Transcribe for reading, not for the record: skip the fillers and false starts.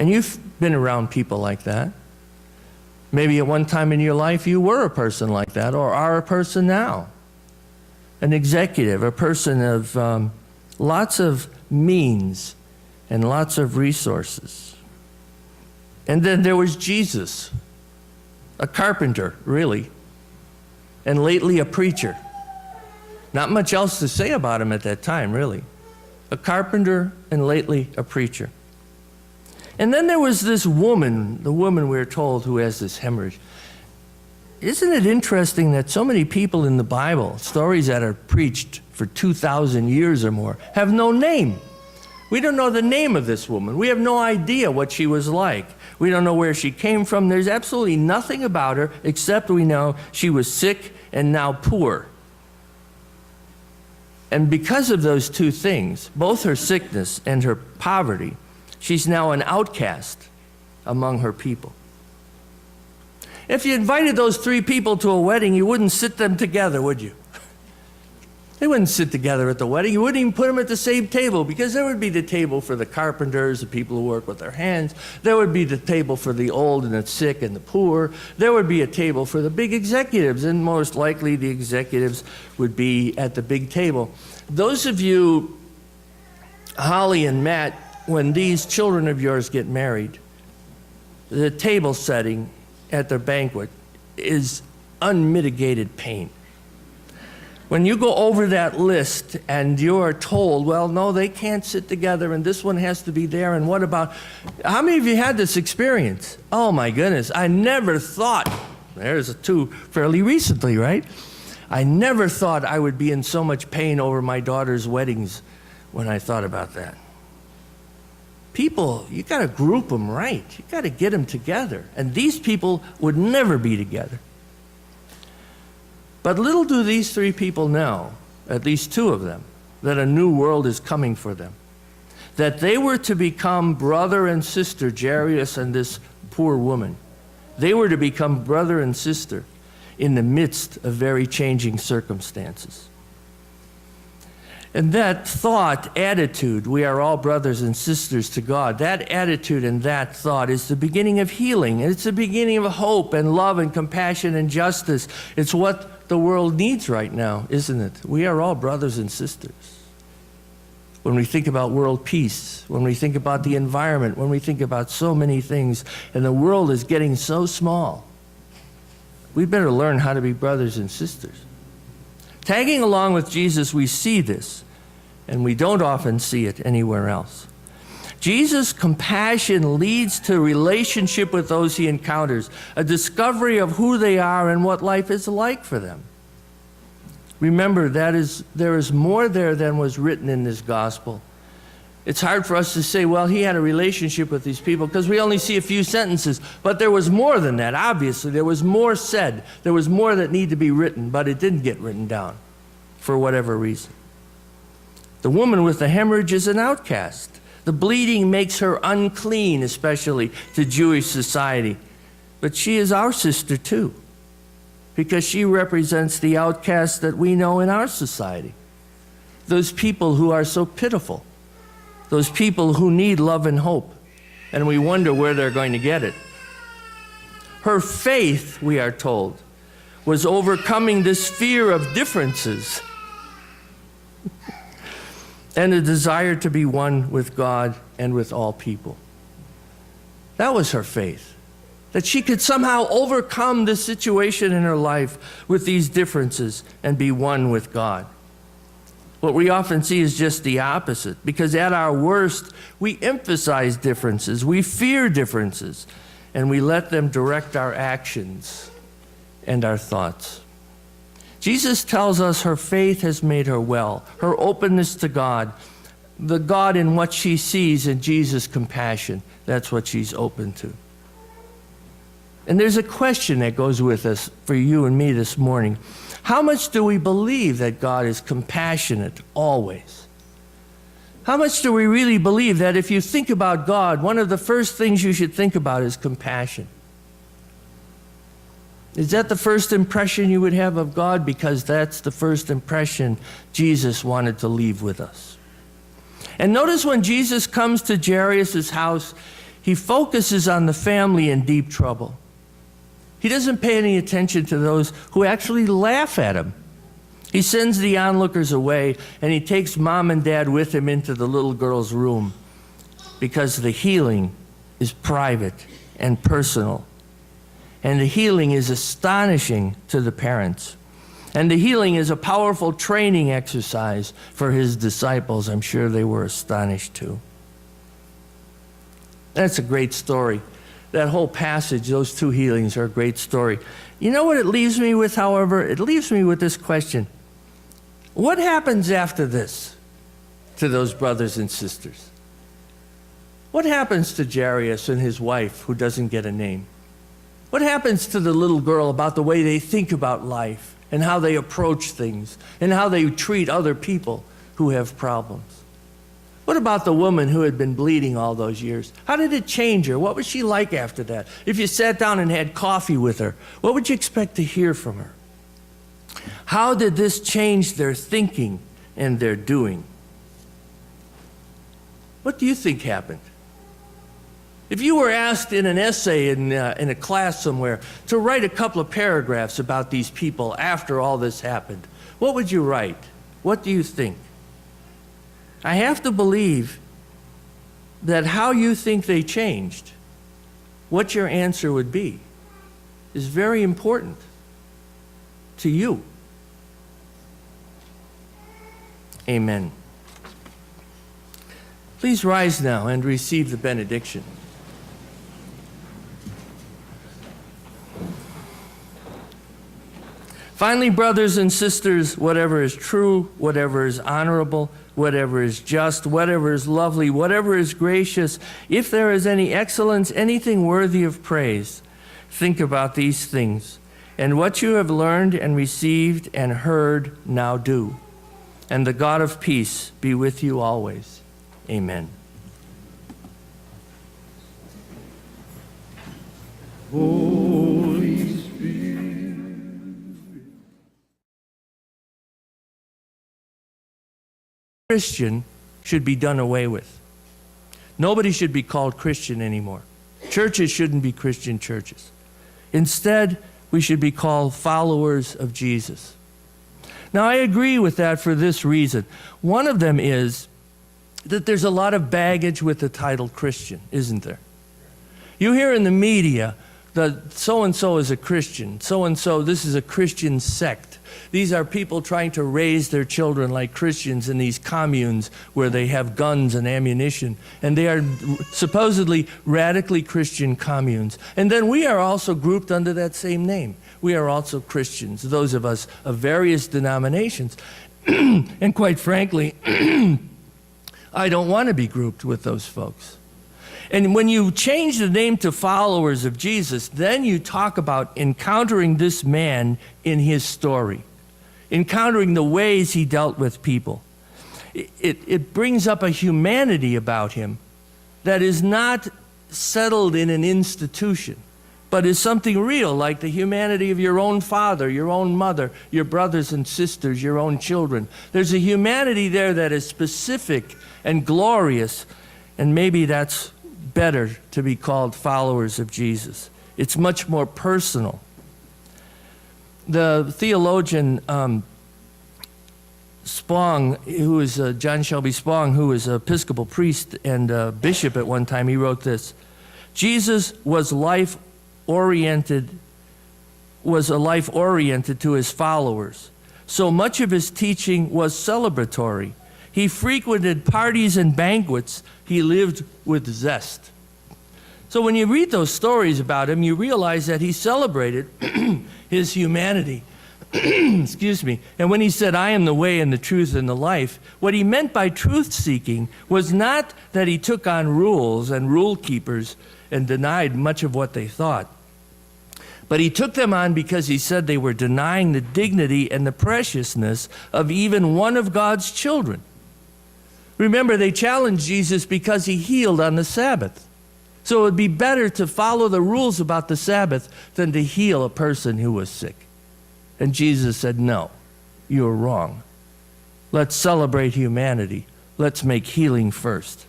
And you've been around people like that. Maybe at one time in your life you were a person like that, or are a person now. An executive, a person of lots of means and lots of resources. And then there was Jesus, a carpenter, really, and lately a preacher. Not much else to say about him at that time, really. A carpenter and lately a preacher. And then there was this woman, the woman we're told who has this hemorrhage. Isn't it interesting that so many people in the Bible, stories that are preached for 2,000 years or more, have no name? We don't know the name of this woman. We have no idea what she was like. We don't know where she came from. There's absolutely nothing about her except we know she was sick and now poor. And because of those two things, both her sickness and her poverty, she's now an outcast among her people. If you invited those three people to a wedding, you wouldn't sit them together, would you? They wouldn't sit together at the wedding. You wouldn't even put them at the same table, because there would be the table for the carpenters, the people who work with their hands. There would be the table for the old and the sick and the poor. There would be a table for the big executives, and most likely the executives would be at the big table. Those of you, Holly and Matt, when these children of yours get married, the table setting at their banquet is unmitigated pain. When you go over that list and you're told, well, no, they can't sit together and this one has to be there, and what about, how many of you had this experience? Oh my goodness, I never thought, there's two fairly recently, right? I never thought I would be in so much pain over my daughter's weddings when I thought about that. People, you got to group them right. You got to get them together. And these people would never be together. But little do these three people know, at least two of them, that a new world is coming for them. That they were to become brother and sister, Jairus and this poor woman. They were to become brother and sister in the midst of very changing circumstances. And that thought, attitude, we are all brothers and sisters to God, that attitude and that thought is the beginning of healing. And it's the beginning of hope and love and compassion and justice. It's what the world needs right now, isn't it? We are all brothers and sisters. When we think about world peace, when we think about the environment, when we think about so many things, and the world is getting so small, we better learn how to be brothers and sisters. Tagging along with Jesus, we see this, and we don't often see it anywhere else. Jesus' compassion leads to relationship with those he encounters, a discovery of who they are and what life is like for them. Remember, there is more there than was written in this gospel. It's hard for us to say, well, he had a relationship with these people, because we only see a few sentences. But there was more than that, obviously. There was more said. There was more that needed to be written, but it didn't get written down for whatever reason. The woman with the hemorrhage is an outcast. The bleeding makes her unclean, especially to Jewish society. But she is our sister too, because she represents the outcast that we know in our society. Those people who are so pitiful. Those people who need love and hope, and we wonder where they're going to get it. Her faith, we are told, was overcoming this fear of differences and a desire to be one with God and with all people. That was her faith, that she could somehow overcome this situation in her life with these differences and be one with God. What we often see is just the opposite, because at our worst, we emphasize differences, we fear differences, and we let them direct our actions and our thoughts. Jesus tells us her faith has made her well, her openness to God, the God in what she sees in Jesus' compassion, that's what she's open to. And there's a question that goes with us for you and me this morning. How much do we believe that God is compassionate always? How much do we really believe that if you think about God, one of the first things you should think about is compassion? Is that the first impression you would have of God? Because that's the first impression Jesus wanted to leave with us. And notice when Jesus comes to Jairus' house, He focuses on the family in deep trouble. He doesn't pay any attention to those who actually laugh at him. He sends the onlookers away, and he takes mom and dad with him into the little girl's room because the healing is private and personal. And the healing is astonishing to the parents. And the healing is a powerful training exercise for his disciples. I'm sure they were astonished too. That's a great story. That whole passage, those two healings are a great story. You know what it leaves me with, however? It leaves me with this question. What happens after this to those brothers and sisters? What happens to Jairus and his wife who doesn't get a name? What happens to the little girl about the way they think about life and how they approach things and how they treat other people who have problems? What about the woman who had been bleeding all those years? How did it change her? What was she like after that? If you sat down and had coffee with her, what would you expect to hear from her? How did this change their thinking and their doing? What do you think happened? If you were asked in an essay in a class somewhere to write a couple of paragraphs about these people after all this happened, what would you write? What do you think? I have to believe that how you think they changed, what your answer would be, is very important to you. Amen. Please rise now and receive the benediction. Finally, brothers and sisters, whatever is true, whatever is honorable, whatever is just, whatever is lovely, whatever is gracious, if there is any excellence, anything worthy of praise, think about these things. And what you have learned and received and heard, now do. And the God of peace be with you always. Amen. Holy Spirit. Christian should be done away with. Nobody should be called Christian anymore. Churches shouldn't be Christian churches. Instead, we should be called followers of Jesus. Now, I agree with that for this reason. One of them is that there's a lot of baggage with the title Christian, isn't there? You hear in the media that so-and-so is a Christian, so-and-so, this is a Christian sect. These are people trying to raise their children like Christians in these communes where they have guns and ammunition, and they are supposedly radically Christian communes. And then we are also grouped under that same name. We are also Christians, those of us of various denominations. And quite frankly, I don't want to be grouped with those folks. And when you change the name to followers of Jesus, then you talk about encountering this man in his story, encountering the ways he dealt with people. It brings up a humanity about him that is not settled in an institution, but is something real, like the humanity of your own father, your own mother, your brothers and sisters, your own children. There's a humanity there that is specific and glorious, and maybe that's better to be called followers of Jesus. It's much more personal. The theologian Spong, who is John Shelby Spong, who was an Episcopal priest and bishop at one time, he wrote this: Jesus was a life oriented to his followers. So much of his teaching was celebratory. He frequented parties and banquets. He lived with zest. So when you read those stories about him, you realize that he celebrated his humanity. Excuse me. And when he said, I am the way and the truth and the life, what he meant by truth-seeking was not that he took on rules and rule keepers and denied much of what they thought. But he took them on because he said they were denying the dignity and the preciousness of even one of God's children. Remember, they challenged Jesus because he healed on the Sabbath. So it would be better to follow the rules about the Sabbath than to heal a person who was sick. And Jesus said, no, you're wrong. Let's celebrate humanity. Let's make healing first.